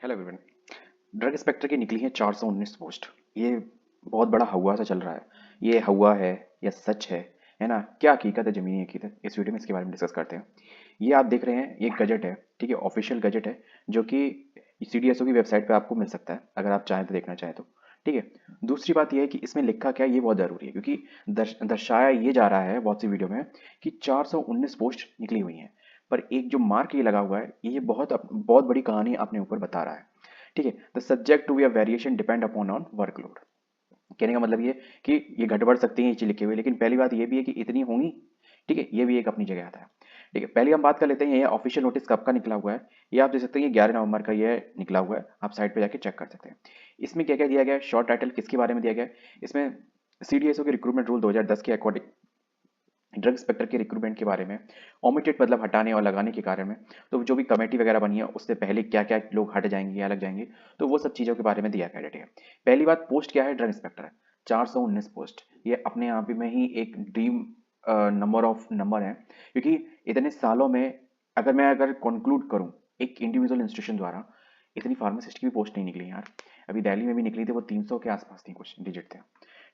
Hello everyone. Drug inspector की निकली है 419 पोस्ट। ये बहुत बड़ा हवा सा चल रहा है। ये हवा है या सच है ना? क्या हकीकत है, जमीनी हकीकत? इस वीडियो में इसके बारे में डिस्कस करते हैं। ये आप देख रहे हैं, ये गजट है, ठीक है, ऑफिशियल गजट है, जो कि सीडीएसओ की वेबसाइट पे आपको मिल सकता है अगर आप चाहें तो, देखना चाहें तो, ठीक है। दूसरी बात यह है कि इसमें लिखा क्या है, ये बहुत ज़रूरी है, क्योंकि दर्शाया ये जा रहा है बहुत सी वीडियो में कि 419 पोस्ट निकली हुई हैं, पर एक जो मार्क ये लगा हुआ है, ये बहुत बहुत बड़ी कहानी अपने ऊपर बता रहा है, ठीक है। The subject to be a variation depend upon on workload. कहने का मतलब ये कि ये घट बढ़ सकती है ये चीज लिखी हुई, लेकिन पहली बात ये भी है कि इतनी होंगी, ठीक है, ये भी एक अपनी जगह आता है, ठीक है। पहले हम बात कर लेते हैं ये ऑफिशियल नोटिस कब का निकला हुआ है। ये आप देख सकते हैं, ये 11 नवंबर का ये निकला हुआ है, आप साइट पे जाके चेक कर सकते हैं। इसमें क्या क्या दिया गया है, शॉर्ट टाइटल किसके बारे में दिया गया है इसमें, सीडीएसओ के रिक्रूटमेंट रूल 2010 के अकॉर्डिंग ड्रग इंस्पेक्टर के रिक्रूटमेंट के बारे में, ओमिटेड मतलब हटाने और लगाने के कार्य में, तो जो भी कमेटी वगैरह बनी है उससे पहले क्या क्या लोग हट जाएंगे या लग जाएंगे, तो वो सब चीज़ों के बारे में दिया गया है। पहली बात, पोस्ट क्या है, ड्रग इंस्पेक्टर है, 419 पोस्ट। ये अपने आप में ही एक ड्रीम नंबर है, क्योंकि इतने सालों में अगर कंक्लूड करूं, एक इंडिविजुअल इंस्टीट्यूशन द्वारा इतनी फार्मासिस्ट की भी पोस्ट नहीं निकली यार। अभी दिल्ली में भी निकली थी, वो 300 के आसपास थी, कुछ डिजिट थे,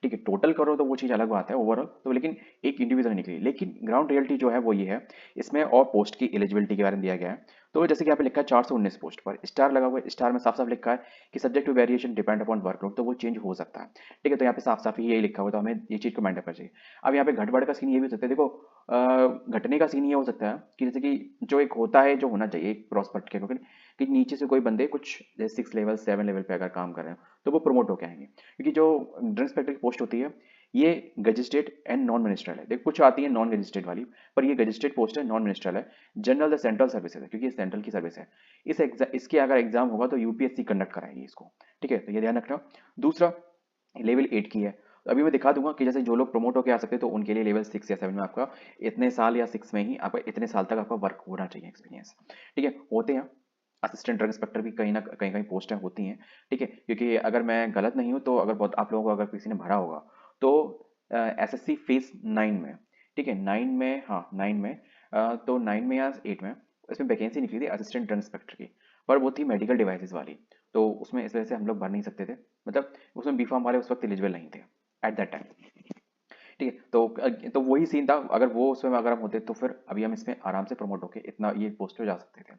ठीक है। टोटल करो तो वो चीज़ अलग बात है ओवरऑल तो, लेकिन एक इंडिविजुअल निकली। लेकिन ग्राउंड रियलिटी जो है वो ये है, इसमें और पोस्ट की एलिजिबिलिटी के बारे में दिया गया है। तो जैसे कि यहाँ पे लिखा है 419 पोस्ट पर स्टार लगा हुआ है, स्टार में साफ साफ लिखा है कि subject to variation depend upon workload, तो वो चेंज हो सकता है, ठीक है। तो यहाँ पे साफ साफ ही यही लिखा हुआ है, तो हमें ये चीज़ को माइंड रखना चाहिए। अब यहाँ पे घटबड़ का सीन ये भी हो सकता है, देखो घटने का सीन ये हो सकता है कि जैसे कि जो एक होता है, जो होना चाहिए एक प्रॉस्पेक्ट के अकॉर्डिंग, कि नीचे से कोई बंदे कुछ जैसे 6 लेवल 7 लेवल पे अगर काम कर रहे हैं तो वो प्रमोट होके आएंगे, क्योंकि जो ड्रग इंस्पेक्टर की पोस्ट होती है ये गजिस्ट्रेट एंड नॉन मिनिस्ट्रल है। देखो कुछ आती है नॉन गजिस्ट्रेट वाली, पर ये गजिस्ट्रेट पोस्ट है, नॉन मिनिस्ट्रल है। जनरल द सेंट्रल सर्विसेज है, क्योंकि ये सेंट्रल की सर्विस है। इसके अगर एग्जाम होगा तो यूपीएससी कंडक्ट कराएगी इसको, ठीक है, तो ये ध्यान रखना। दूसरा, लेवल 8 की है, तो अभी मैं दिखा दूंगा कि जैसे जो लोग प्रमोट होकर आ सकते हैं तो उनके लिए लेवल 6 या 7 में आपका इतने साल, या 6 में ही आपका इतने साल तक आपका वर्क होना चाहिए, एक्सपीरियंस, ठीक है। होते हैं असिस्टेंट ड्रग इंस्पेक्टर भी कहीं ना कहीं कहीं पोस्टें होती हैं, ठीक है, क्योंकि अगर मैं गलत नहीं हूँ तो अगर बहुत आप लोगों को अगर किसी ने भरा होगा तो एसएससी फेज 9 में, ठीक है, 9 में, हाँ 9 में, तो 9 में या 8 में इसमें वैकेंसी निकली थी असिस्टेंट ड्रग इंस्पेक्टर की, पर वो थी मेडिकल डिवाइसेस वाली, तो उसमें इस वजह से हम लोग भर नहीं सकते थे, मतलब उसमें बी फार्म वाले उस वक्त एलिजिबल नहीं थे एट दैट टाइम, ठीक है। तो वही सीन था, अगर वो उसमें अगर हम होते तो फिर अभी हम इसमें आराम से प्रमोट होके इतना ये पोस्ट पे जा सकते थे।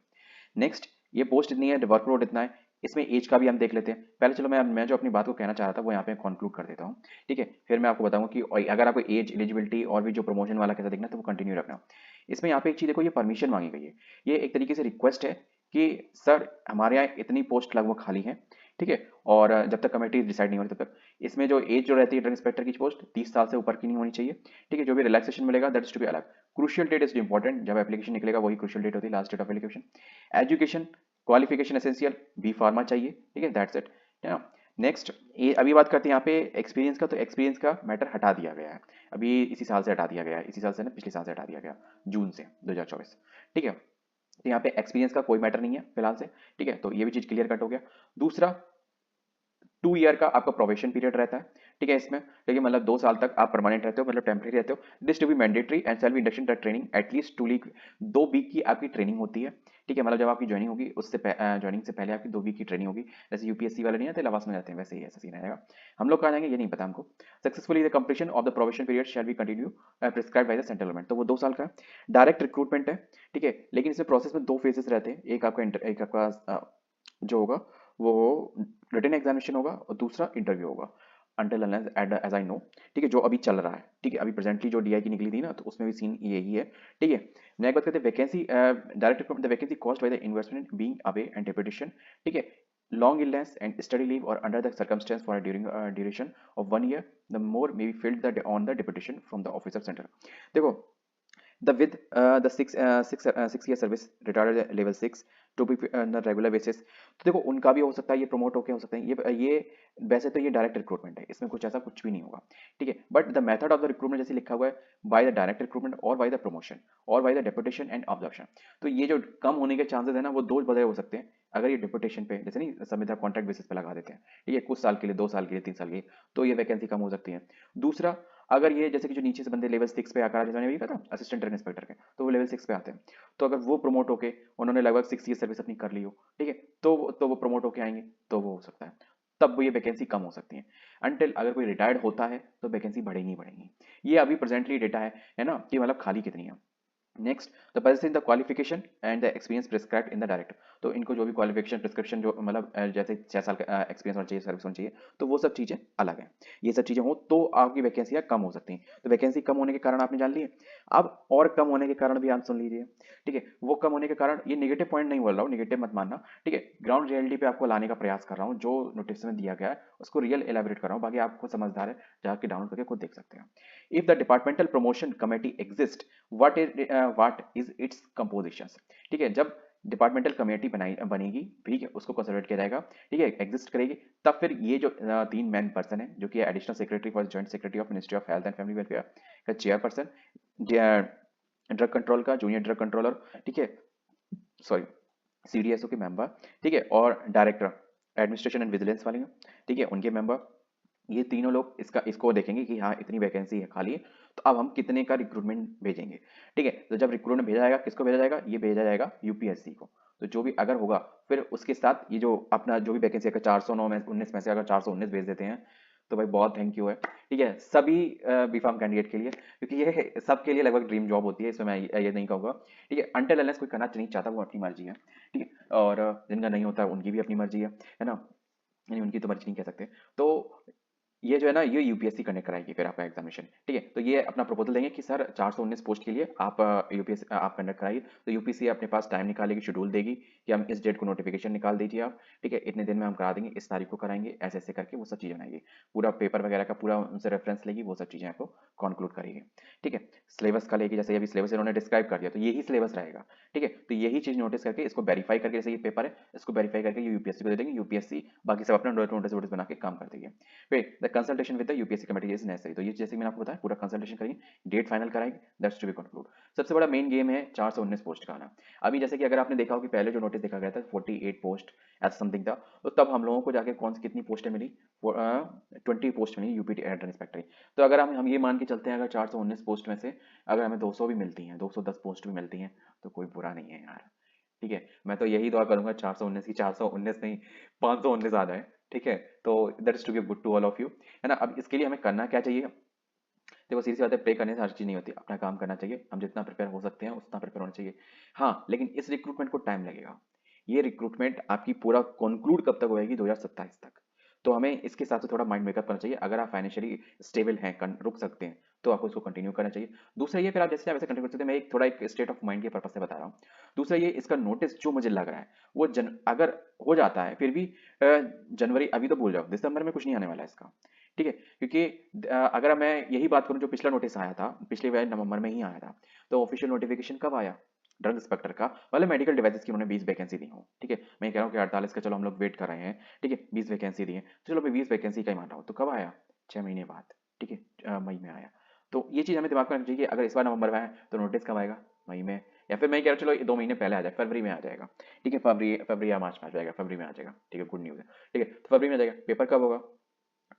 नेक्स्ट, ये पोस्ट इतनी है, वर्कलोड इतना है, इसमें एज का भी हम देख लेते हैं पहले। चलो मैं जो अपनी बात को कहना चाह रहा था वो यहाँ पे कंक्लूड कर देता हूँ, ठीक है, फिर मैं आपको बताऊंगा कि अगर आपको एज एलिजिबिलिटी और भी जो प्रमोशन वाला कैसा देखना है तो वो कंटिन्यू रखना। इसमें यहाँ पे एक चीज़ देखो, ये परमिशन मांगी गई है, ये एक तरीके से रिक्वेस्ट है कि सर हमारे यहाँ इतनी पोस्ट लगभग खाली है, ठीक है, और जब तक कमेटी डिसाइड नहीं हो रही तब तक इसमें जो एज जो रहती है ड्रग इंस्पेक्टर की पोस्ट 30 साल से ऊपर की नहीं होनी चाहिए, ठीक है। जो भी रिलैक्सेशन मिलेगा दैट इज टू बी अलग। क्रूशियल डेट इज इंपॉर्टेंट, जब एप्लीकेशन निकलेगा वही क्रूशियल डेट होती है, last date of application. Education qualification essential, B pharma चाहिए, ठीक है, दैट्स इट, है ना। नेक्स्ट, ये अभी बात करते हैं यहाँ पे एक्सपीरियंस का, तो एक्सपीरियंस का मैटर हटा दिया गया है, अभी इसी साल से हटा दिया गया है, इसी साल से ना पिछले साल से हटा दिया गया, जून से 2024, ठीक है। तो यहाँ पे एक्सपीरियंस का कोई मैटर नहीं है फिलहाल से, ठीक है, तो ये भी चीज क्लियर कट हो गया। दूसरा, 2 ईयर का आपका प्रोबेशन पीरियड रहता है, ठीक है इसमें, ठीक है, मतलब 2 साल तक आप परमानेंट रहते हो, मतलब टेम्परेरी रहते हो। This to be mandatory and self induction training at least 2 week, 2 week की आपकी ट्रेनिंग होती है, ठीक है, मतलब जब आपकी ज्वाइनिंग होगी उससे ज्वाइनिंग से पहले आपकी 2 वीक की ट्रेनिंग होगी, जैसे यूपीएससी वाले नहीं आते लवास में जाते हैं वैसे ही ऐसा सीन रहेगा। हम लोग कहाँ जाएंगे ये नहीं पता हमको। Successfully the completion of the probation period shall be continue prescribe by the central government, तो वो 2 साल का है। डायरेक्ट रिक्रूटमेंट है, ठीक है, लेकिन इसमें प्रोसेस में 2 फेजेस रहते हैं, एक आपका जो होगा वो रिटन एग्जामिनेशन होगा और दूसरा इंटरव्यू होगा, अंटिल एज आई नो, ठीक है, जो अभी चल रहा है, ठीक है, अभी प्रेजेंटली जो डीआई की निकली थी ना तो उसमें भी सीन यही है, ठीक है। नेक्स्ट बात करते हैं vacancy, direct recruitment, the vacancy caused by the investment being away and deputation, ठीक है, long illness and study leave और under the circumstance for during duration of 1 year the more may be filled the on the deputation from the officer center. देखो, the with the 6 year service retired at level 6 to be on a regular basis, तो देखो उनका भी हो सकता है, ये promote होके हो सकते हैं, ये वैसे तो ये डायरेक्ट रिक्रूटमेंट है, इसमें कुछ ऐसा कुछ भी नहीं होगा, ठीक है, but the method of the recruitment जैसे लिखा हुआ है, बाय द डायरेक्ट रिक्रूटमेंट और बाय द प्रमोशन और by the deputation and observation, तो ये जो कम होने के चांसेस है ना वो दो वजह हो सकते हैं। अगर ये डेपुटेशन पे जैसे नहीं संविदा कॉन्ट्रैक्ट बेसिस पे लगा देते हैं, ठीक है, कुछ साल के लिए, 2 साल के लिए, 3 साल के लिए, तो ये वैकेंसी कम हो सकती है। दूसरा, अगर ये जैसे कि जो नीचे से बंदे लेवल 6 पे आकर, जैसे मैंने भी कहा था असिस्टेंट ड्रग इंस्पेक्टर के, तो वो लेवल 6 पे आते हैं, तो अगर वो प्रमोट होके उन्होंने लगभग 6 ईयर सर्विस अपनी कर ली हो, ठीक है, तो वो प्रमोट होके आएंगे, तो वो हो सकता है, तब वो ये वैकेंसी कम हो सकती है। अनटिल अगर कोई रिटायर्ड होता है तो वैकेंसी बढ़ेगी ही बढ़ेगी। ये अभी प्रेजेंटली डेटा है ना, कि मतलब खाली कितनी है। Next, the person the qualification and the experience prescribed in the direct. तो इनको जो भी क्वालिफिकेशन प्रिस्क्रिप्शन जो मतलब जैसे 6 साल का एक्सपीरियंस होना चाहिए, सर्विस होनी चाहिए, तो वो सब चीज़ें अलग हैं। ये सब चीज़ें हो तो आपकी वैकेंसियाँ कम हो सकती हैं। तो वैकेंसी कम होने के कारण आपने जान लिए। अब और कम होने के कारण भी आप सुन लीजिए, ठीक है। वो कम होने के कारण, ये नेगेटिव पॉइंट नहीं बोल रहा हूँ, नेगेटिव मत मानना, ठीक है। ग्राउंड रियलिटी पे आपको लाने का प्रयास कर रहा हूँ, जो नोटिस में दिया गया है उसको रियल एलेबरेट कर रहा हूँ, बाकी आपको समझदार है, जाके डाउनलोड करके खुद देख सकते हैं। If the departmental promotion committee exist, what is its composition. ठीक है, जब डिपार्टमेंटल कमेटी बनाई बनेगी, ठीक है, उसको कंसोलिडेट किया जाएगा, ठीक है, एग्जिस्ट करेगी, तब फिर ये जो 3 मैन पर्सन है, जो कि additional secretary for joint secretary of ministry of health and family welfare का चेयरपर्सन, ड्रग कंट्रोल का जूनियर ड्रग कंट्रोलर, ठीक है, सॉरी, सीडीएसओ के मेंबर, ठीक है, और डायरेक्टर एडमिनिस्ट्रेशन एंड विजिलेंस वाले, ठीक है, उनके मेंबर, ये तीनों लोग इसको देखेंगे कि हाँ इतनी वैकेंसी है खाली है, तो अब हम कितने का रिक्रूटमेंट भेजेंगे। ठीक है, तो जब रिक्रूटमेंट भेजा जाएगा, किसको भेजा जाएगा, ये भेजा जाएगा यूपीएससी को। तो जो भी अगर होगा, फिर उसके साथ ये जो अपना जो भी वैकेंसी है, 409 में 19 में से अगर 419 भेज देते हैं, तो भाई बहुत थैंक यू है, ठीक है, सभी बीफार्म कैंडिडेट के लिए, क्योंकि ये सबके लिए लगभग ड्रीम जॉब होती है, इसमें मैं ये नहीं कहूँगा, ठीक है। अनटिल अनलेस कोई करना नहीं चाहता, वो अपनी मर्जी है, ठीक है, और जिनका नहीं होता उनकी भी अपनी मर्जी है ना, यानी उनकी तो मर्जी नहीं कह सकते। तो ये जो है ना, ये यूपीएससी कंडक्ट कराएगी फिर आपका एग्जामिनेशन, ठीक है। तो ये अपना प्रपोजल देंगे कि सर 419 पोस्ट के लिए आप यूपीएससी आप कंडक्ट कराइए, तो यूपीएससी अपने पास टाइम निकालेगी, शेड्यूल देगी कि हम इस डेट को नोटिफिकेशन निकाल दीजिए आप, ठीक है, इतने दिन में हम करा देंगे, इस तारीख को कराएंगे, ऐसे ऐसे करके वो सब चीज़ें बनाएगी, पूरा पेपर वगैरह का पूरा उनसे रेफरेंस लेगी, वो सब चीज़ें आपको कॉन्क्लूड करेगी, ठीक है। सिलेबस का लेगी, जैसे अभी सिलेबस इन्होंने डिस्क्राइब कर दिया, तो यही सिलेबस रहेगा, ठीक है। तो यही चीज़ नोटिस करके इसको वेरीफाई करके, जैसे ये पेपर है, इसको वेरीफाई करके ये यूपीएससी को दे देंगे, यूपीएससी बाकी सब अपना नोटिस वोटिस बना के काम कर देगी। फिर the consultation with the UPSC committee is necessary, तो ये जैसे मैंने आपको बताया, पूरा कंसल्टेशन करेंगे, डेट फाइनल कराएंगे, दैट्स टू बी कंक्लूड। सबसे बड़ा मेन गेम है 419 पोस्ट का आना। अभी जैसे कि अगर आपने देखा हो कि पहले जो नोटिस देखा गया था 48 पोस्ट ऐसा समथिंग था, तो तब हम लोगों को जाके कौन सी कितनी पोस्टें मिली, 20 पोस्ट मिली यूपी एंट्रेंस इंस्पेक्टर। तो अगर हम ये मान के चलते हैं, अगर 419 पोस्ट में से अगर हमें 200 भी मिलती हैं, 210 पोस्ट भी मिलती हैं, तो कोई बुरा नहीं है यार, ठीक है। मैं तो यही दुआ करूंगा 419 की 419 नहीं, 519 आ जाए, ठीक है। तो that is to be good to all of you, है ना। अब इसके लिए हमें करना क्या चाहिए, देखो सीधी सी बात है, प्रे करने से हर चीज़ नहीं होती, अपना काम करना चाहिए, हम जितना प्रिपेयर हो सकते हैं उतना प्रिपेयर होना चाहिए। हाँ, लेकिन इस रिक्रूटमेंट को टाइम लगेगा, ये रिक्रूटमेंट आपकी पूरा कंक्लूड कब तक होएगी, 2027 तक। तो हमें इसके हिसाब से थोड़ा माइंड मेकअप करना चाहिए, अगर आप फाइनेंशियली स्टेबल हैं, रुक सकते हैं, तो आपको इसको कंटिन्यू करना चाहिए। दूसरा ये, फिर आप जैसे चाहे वैसे कंटिन्यू कर सकते हैं, मैं एक थोड़ा एक स्टेट ऑफ माइंड के पर्पज से बता रहा हूँ। दूसरा ये, इसका नोटिस जो मुझे लग रहा है, वो अगर हो जाता है फिर भी जनवरी, अभी तो भूल जाओ, दिसंबर में कुछ नहीं आने वाला है इसका, ठीक है। क्योंकि अगर मैं यही बात करूं, जो पिछला नोटिस आया था, पिछले बार नवंबर में ही आया था, तो ऑफिशियल नोटिफिकेशन कब आया, ड्रग इंस्पेक्टर का, मतलब मेडिकल डिवाइसेस की उन्होंने 20 वैकेंसी दी हो, ठीक है। मैं कह रहा हूँ कि 48 का चलो हम लोग वेट कर रहे हैं, ठीक है, 20 वैकेंसी दी है, तो चलो मैं 20 वैकेंसी का ही मान रहा हूँ, तो कब आया, 6 महीने बाद, ठीक है, मई में आया। तो ये चीज़ हमें दिमाग में रखनी चाहिए कि अगर इस बार नवंबर में आया तो नोटिस कब आएगा, मई में, या फिर मैं कह रहा हूँ चलो 2 महीने पहले आ जाए, फरवरी में आ जाएगा, ठीक है, फरवरी फरवरी या मार्च में आ जाएगा, फरवरी में आ जाएगा, ठीक है, गुड न्यूज़ है, ठीक है, तो फरवरी में आ जाएगा। पेपर कब होगा,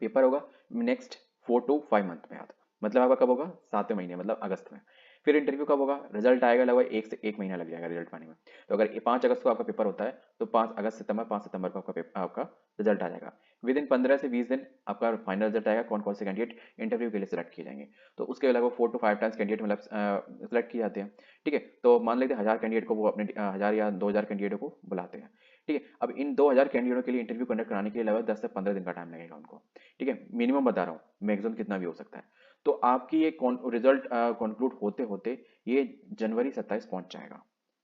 पेपर होगा नेक्स्ट 4 to 5 मंथ में आता, मतलब आपका कब होगा, 7वें महीने, मतलब अगस्त में। फिर इंटरव्यू कब होगा, रिजल्ट आएगा लगभग 1 से 1 महीना लग जाएगा रिजल्ट पाने में। तो अगर 5 अगस्त को आपका पेपर होता है, तो 5 सितंबर को आपका रिजल्ट आ जाएगा। विद इन 15 से 20 दिन आपका फाइनल रिजल्ट आएगा, कौन कौन से कैंडिडेट इंटरव्यू के लिए सिलेक्ट किए जाएंगे। तो उसके लगभग 4 to 5 टाइम्स कैंडिडेट मतलब सिलेक्ट किए जाते हैं, ठीक है। तो मान लेते हैं 1000 कैंडिडेट को वो अपने 1000 या 2000 कैंडिडेटों को बुलाते हैं, ठीक है। अब इन 2000 कैंडिडेटों के लिए इंटरव्यू कंडक्ट कराने के लिए लगभग 10 से 15 दिन का टाइम लगेगा उनको, ठीक है, मिनिमम बता रहा हूँ, मैक्सिमम कितना भी हो सकता है। तो आपकी ये रिजल्ट कंक्लूड होते होते ये जनवरी 27 पहुंच जाएगा,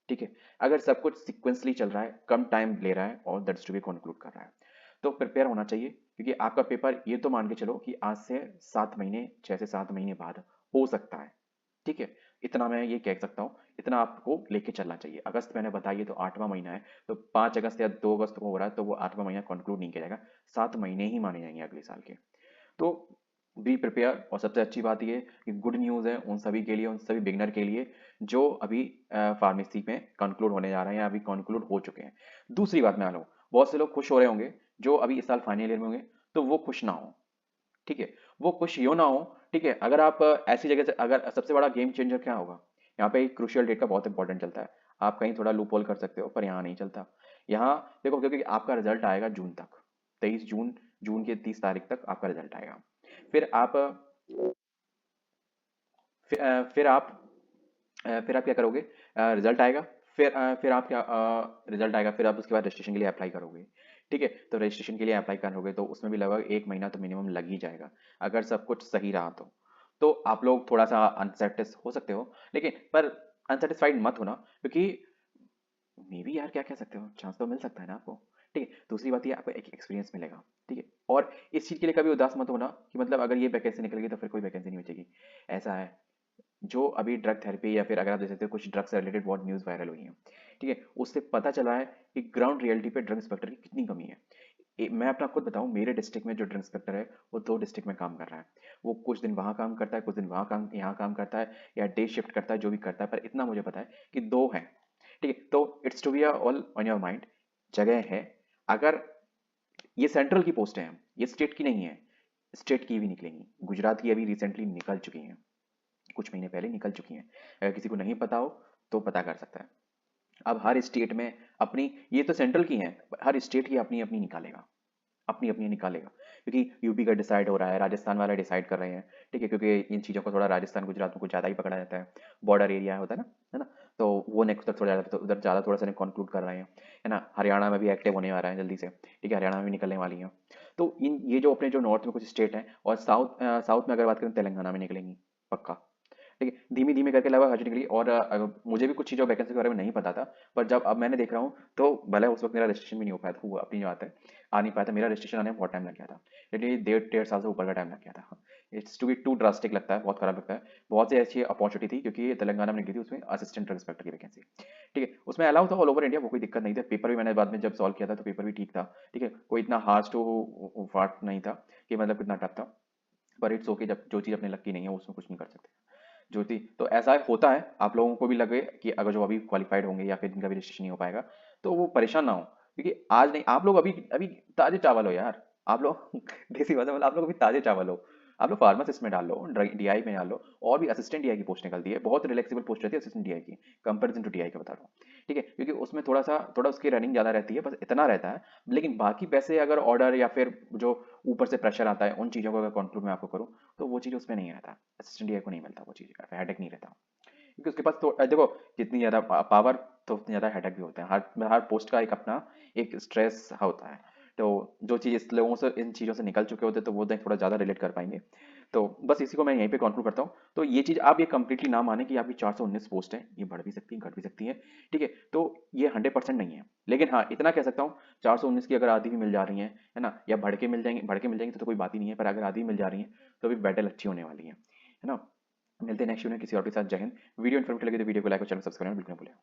ठीक है। अगर सब कुछ सिक्वेंसली चल रहा है, कम टाइम ले रहा है और दैट्स टू बी कंक्लूड कर रहा है, तो प्रिपेयर होना चाहिए, क्योंकि आपका पेपर ये तो मान के चलो कि आज से 7 महीने, 6 से 7 महीने बाद हो सकता है, ठीक है। इतना मैं ये कह सकता हूँ, इतना आपको लेके चलना चाहिए। अगस्त मैंने बताइए तो 8वां महीना है, तो 5 अगस्त या 2 अगस्त को हो रहा है, तो वो 8वां महीना कंक्लूड नहीं किया जाएगा, 7 महीने ही माने जाएंगे अगले साल के। तो बी प्रिपेयर, और सबसे अच्छी बात ये कि गुड न्यूज़ है उन सभी के लिए, उन सभी बिगनर के लिए जो अभी फार्मेसी में कंक्लूड होने जा रहे हैं या अभी कंक्लूड हो चुके हैं। दूसरी बात मैं आ रहा हूँ, बहुत से लोग खुश हो रहे होंगे जो अभी इस साल फाइनल ईयर में होंगे, तो वो खुश ना हो, ठीक है। वो खुश यूं ना हो ठीक है, अगर आप ऐसी जगह से, अगर सबसे बड़ा गेम चेंजर क्या होगा, यहाँ पे एक क्रूशियल डेट का बहुत इंपॉर्टेंट चलता है। आप कहीं थोड़ा लूप होल कर सकते हो, पर यहाँ नहीं चलता। यहाँ देखो, क्योंकि आपका रिजल्ट आएगा जून तक, 23 जून, जून के 30 तारीख तक आपका रिजल्ट आएगा। फिर आप फिर आप क्या करोगे, रिजल्ट आएगा, फिर आप क्या, रिजल्ट आएगा, फिर आप उसके बाद रजिस्ट्रेशन के लिए अप्लाई करोगे। ठीक है, तो रजिस्ट्रेशन के लिए अप्लाई करोगे तो उसमें भी लगभग 1 महीना तो मिनिमम लग ही जाएगा, अगर सब कुछ सही रहा तो आप लोग थोड़ा सा अनसेटिस हो सकते हो, लेकिन पर अनसेटिस्फाइड मत होना, क्योंकि मे बी यार, क्या कह सकते हो, चांस तो मिल सकता है ना आपको। ठीक है, दूसरी बात ये, आपको एक एक्सपीरियंस मिलेगा। ठीक है, और इस चीज़ के लिए कभी उदास मत होना कि मतलब अगर ये वैकेंसी निकल गई तो फिर कोई वैकेंसी नहीं बचेगी। ऐसा है, जो अभी ड्रग थेरेपी या फिर अगर आप देख सकते हो कुछ ड्रग से रिलेटेड बहुत न्यूज़ वायरल हुई है। ठीक है, उससे पता चला है कि ग्राउंड रियलिटी पे ड्रग इंस्पेक्टर की कितनी कमी है। मैं अपना खुद बताऊं, मेरे डिस्ट्रिक्ट में जो ड्रग इंस्पेक्टर है वो 2 डिस्ट्रिक्ट में काम कर रहा है। वो कुछ दिन वहाँ काम करता है, कुछ दिन वहाँ काम, यहाँ काम करता है, या डे शिफ्ट करता है, जो भी करता है, पर इतना मुझे पता है कि 2 हैं। ठीक है, तो it's to be all on your mind, जगह है। अगर ये सेंट्रल की पोस्ट हैं, ये स्टेट की नहीं है, स्टेट की भी निकलेंगी। गुजरात की अभी रिसेंटली निकल चुकी हैं, कुछ महीने पहले निकल चुकी हैं। अगर किसी को नहीं पता हो तो पता कर सकता है। अब हर स्टेट में अपनी, ये तो सेंट्रल की हैं, हर स्टेट की अपनी अपनी निकालेगा, अपनी अपनी निकालेगा, क्योंकि यूपी का डिसाइड हो रहा है, राजस्थान वाला डिसाइड कर रहे हैं। ठीक है, क्योंकि इन चीज़ों को थोड़ा राजस्थान गुजरात में कुछ ज़्यादा ही पकड़ा जाता है, बॉर्डर एरिया होता है ना, तो वो नेक्स्ट तक थोड़ा ज़्यादा, तो उधर ज़्यादा थोड़ा सा कंक्लूड कर रहे हैं, है ना। हरियाणा में भी एक्टिव होने वाला है जल्दी से। ठीक है, हरियाणा में भी निकलने वाली हैं। तो इन ये जो अपने जो नॉर्थ में कुछ स्टेट हैं, और साउथ में अगर बात करें तेलंगाना में निकलेंगी पक्का। ठीक है, धीमी धीमी करके लगभग हज निकली, और मुझे भी कुछ चीज़ों वैकेंसी के बारे में नहीं पता था, पर जब अब मैंने देख रहा हूँ तो भले उस वक्त मेरा रजिस्ट्रेशन भी नहीं हो पाया था, वो अपनी जो बात है, आ नहीं पाया था, मेरा रजिस्ट्रेशन आने में बहुत टाइम लग गया था, लिटरली 1.5 साल से ऊपर का टाइम लग गया था। It's to be too drastic लगता है, बहुत खराब लगता है। बहुत सी ऐसी अपॉर्चुनिटी थी, क्योंकि तेलंगाना में निकली थी, उसमें असिस्टेंट ड्रग इंस्पेक्टर की वैकेंसी। ठीक है, उसमें अलाउ था ऑल ओवर इंडिया, वो कोई दिक्कत नहीं थी, पेपर भी मैंने बाद में जब सॉल्व किया था तो पेपर भी ठीक था। ठीक है, कोई इतना हार्श टू फाट नहीं था कि मतलब कितना टफ था, पर इट्स ओके, जब जो चीज़ अपने लक की नहीं है उसमें कुछ नहीं कर सकते। ज्योति, तो ऐसा होता है, आप लोगों को भी लगे कि अगर जो अभी क्वालिफाइड होंगे या फिर जिनका भी रजिस्ट्रेशन नहीं हो पाएगा, तो वो परेशान ना हो, क्योंकि आज नहीं, आप लोग अभी अभी ताजे चावल हो यार, आप लोग देसी भाषा में, आप लोग अभी ताजे चावल हो। आप लोग फार्मासिस्ट में डाल लो, डीआई में डाल लो, और भी असिस्टेंट डीआई की पोस्ट निकलती है, बहुत रिलेक्सिबल पोस्ट रहती है असिस्टेंट डीआई की, कंपेरिजन टू डीआई का बता रहा हूँ। ठीक है, क्योंकि उसमें थोड़ा उसकी रनिंग ज़्यादा रहती है, बस इतना रहता है। लेकिन बाकी पैसे, अगर ऑर्डर या फिर जो ऊपर से प्रेशर आता है, उन चीज़ों को अगर कंक्लूड मैं आपको करूँ, तो वो चीज़ उसमें नहीं रहता, असिस्टेंट डीआई को नहीं मिलता वो चीज़ का, हेडेक नहीं रहता, क्योंकि उसके पास तो देखो, जितनी ज़्यादा पावर, तो उतनी ज़्यादा हेडेक भी होते हैं, हर हर पोस्ट का एक अपना एक स्ट्रेस होता है। तो जो चीज़ इस लोगों से, इन चीज़ों से निकल चुके होते हैं, तो वो देख थोड़ा ज़्यादा रिलेट कर पाएंगे। तो बस इसी को मैं यहीं पे कंक्लूड करता हूँ। तो ये चीज़ आप ये कंप्लीटली ना माने कि आपकी 419 पोस्ट है, ये बढ़ भी सकती है, घट भी सकती है। ठीक है, तो ये 100% नहीं है, लेकिन हाँ इतना कह सकता हूँ, 419 की अगर आधी भी मिल जा रही है ना, या बढ़ के मिल जाएंगी तो कोई बात ही नहीं है, पर अगर आधी मिल जा रही है तो भी बैटल अच्छी होने वाली है ना। मिलते हैं नेक्स्ट वीडियो में किसी और के साथ। जय हिंद। वीडियो इन्फॉर्मेटिव लगे तो वीडियो को लाइक और चैनल सब्सक्राइब बिल्कुल ना भूलें।